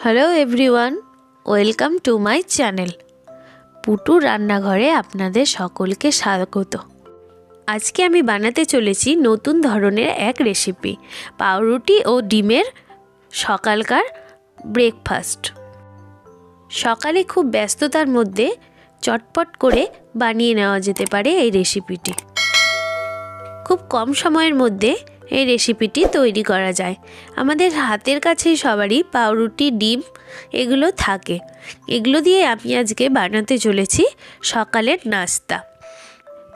Hello everyone, welcome to my channel পুটুর রান্নাঘরে আপনাদের সকলকে স্বাগত। আজকে আমি বানাতে চলেছি নতুন ধরনের এক রেসিপি, পাউরুটি ও ডিমের সকালকার ব্রেকফাস্ট। সকালে খুব ব্যস্ততার মধ্যে চটপট করে বানিয়ে নেওয়া যেতে পারে এই রেসিপিটি। খুব কম সময়ের মধ্যে এই রেসিপিটি তৈরি করা যায়। আমাদের হাতের কাছেই সবারই পাউরুটি, ডিম এগুলো থাকে। এগুলো দিয়ে আমি আজকে বানাতে চলেছি সকালের নাস্তা।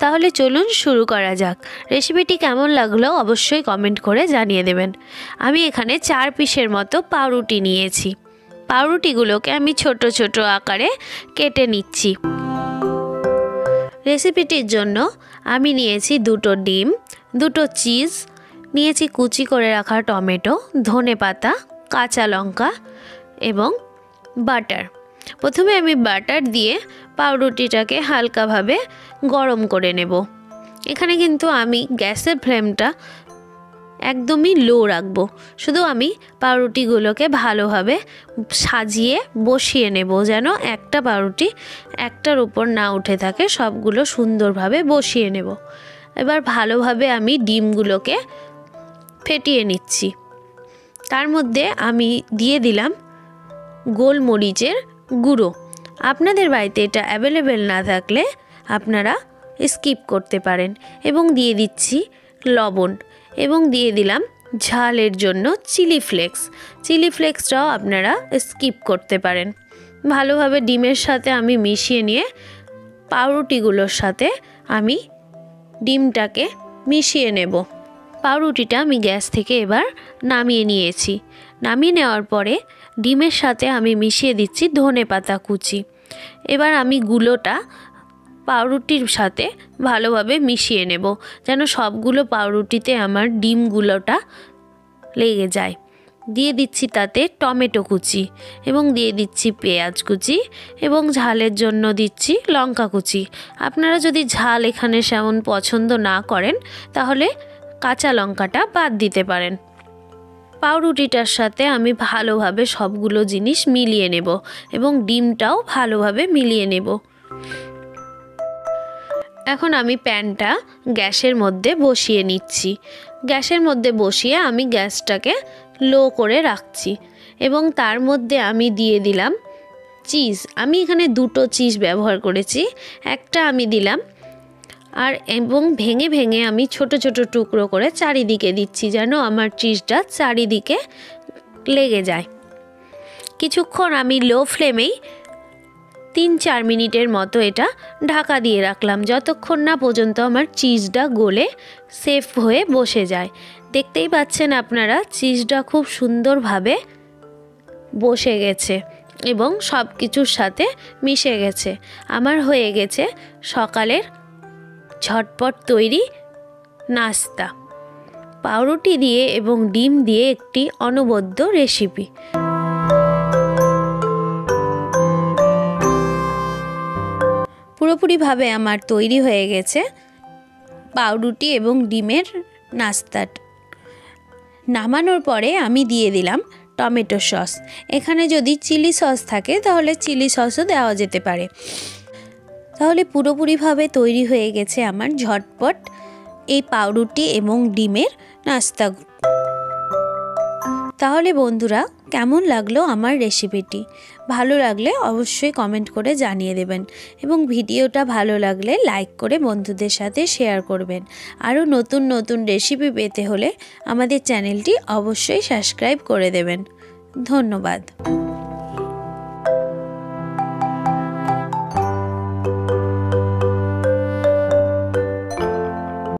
তাহলে চলুন শুরু করা যাক। রেসিপিটি কেমন লাগলো অবশ্যই কমেন্ট করে জানিয়ে দেবেন। আমি এখানে 4 পিসের মতো পাউরুটি নিয়েছি। পাউরুটিগুলোকে আমি ছোট ছোট আকারে কেটে নিচ্ছি। রেসিপিটির জন্য আমি নিয়েছি 2টো ডিম, 2টো চিজ, নিয়েছি কুচি করে রাখা টমেটো, ধনেপাতা, কাঁচা লঙ্কা এবং বাটার। প্রথমে আমি বাটার দিয়ে পাউরুটিটাকে হালকাভাবে গরম করে নেব। এখানে কিন্তু আমি গ্যাসের ফ্লেমটা একদমই লো রাখবো। শুধু আমি পাউরুটিগুলোকে ভালোভাবে সাজিয়ে বসিয়ে নেব, যেন একটা পাউরুটি একটার উপর না উঠে থাকে, সবগুলো সুন্দরভাবে বসিয়ে নেব। এবার ভালোভাবে আমি ডিমগুলোকে ফেটিয়ে নিচ্ছি। তার মধ্যে আমি দিয়ে দিলাম গোলমরিচের গুঁড়ো। আপনাদের বাড়িতে এটা অ্যাভেলেবেল না থাকলে আপনারা স্কিপ করতে পারেন। এবং দিয়ে দিচ্ছি লবণ এবং দিয়ে দিলাম ঝালের জন্য চিলি ফ্লেক্স। চিলি ফ্লেক্সটাও আপনারা স্কিপ করতে পারেন। ভালোভাবে ডিমের সাথে আমি মিশিয়ে নিয়ে পাউরুটিগুলোর সাথে আমি ডিমটাকে মিশিয়ে নেব। পাউরুটিটা আমি গ্যাস থেকে এবার নামিয়ে নিয়েছি। নামিয়ে নেওয়ার পরে ডিমের সাথে আমি মিশিয়ে দিচ্ছি ধনেপাতা কুচি। এবার আমি গুঁড়োটা পাউরুটির সাথে ভালোভাবে মিশিয়ে নেব, যেন সবগুলো পাউরুটিতে আমার ডিমগুলোটা লেগে যায়। দিয়ে দিচ্ছি তাতে টমেটো কুচি এবং দিয়ে দিচ্ছি পেঁয়াজ কুচি এবং ঝালের জন্য দিচ্ছি লঙ্কা কুচি। আপনারা যদি ঝাল এখানে সেমন পছন্দ না করেন তাহলে কাঁচা লঙ্কাটা বাদ দিতে পারেন। পাউরুটিটার সাথে আমি ভালোভাবে সবগুলো জিনিস মিলিয়ে নেব এবং ডিমটাও ভালোভাবে মিলিয়ে নেব। এখন আমি প্যানটা গ্যাসের মধ্যে বসিয়ে নিচ্ছি। গ্যাসের মধ্যে বসিয়ে আমি গ্যাসটাকে লো করে রাখছি এবং তার মধ্যে আমি দিয়ে দিলাম চিজ। আমি এখানে 2টো চিজ ব্যবহার করেছি, একটা আমি দিলাম এবং ভেঙে ভেঙে আমি ছোট ছোট টুকরো করে চারিদিকে দিচ্ছি, যেন আমার চিজটা চারিদিকে লেগে যায়। কিছুক্ষণ আমি লো ফ্লেমেই 3-4 মিনিটের মতো এটা ঢাকা দিয়ে রাখলাম, যতক্ষণ না পর্যন্ত আমার চিজটা গলে সেফ হয়ে বসে যায়। দেখতেই পাচ্ছেন আপনারা চিজটা খুব সুন্দরভাবে বসে গেছে এবং সব কিছুর সাথে মিশে গেছে। আমার হয়ে গেছে সকালের ঝটপট তৈরি নাস্তা, পাউরুটি দিয়ে এবং ডিম দিয়ে একটি অনবদ্য রেসিপি। পুরোপুরিভাবে আমার তৈরি হয়ে গেছে পাউরুটি এবং ডিমের নাস্তা। নামানোর পরে আমি দিয়ে দিলাম টমেটো সস। এখানে যদি চিলি সস থাকে তাহলে চিলি সসও দেওয়া যেতে পারে। তাহলে পুরোপুরিভাবে তৈরি হয়ে গেছে আমার ঝটপট এই পাউরুটি এবং ডিমের নাস্তা। তাহলে বন্ধুরা, কেমন লাগলো আমার রেসিপিটি? ভালো লাগলে অবশ্যই কমেন্ট করে জানিয়ে দেবেন এবং ভিডিওটা ভালো লাগলে লাইক করে বন্ধুদের সাথে শেয়ার করবেন। আরও নতুন নতুন রেসিপি পেতে হলে আমাদের চ্যানেলটি অবশ্যই সাবস্ক্রাইব করে দেবেন। ধন্যবাদ।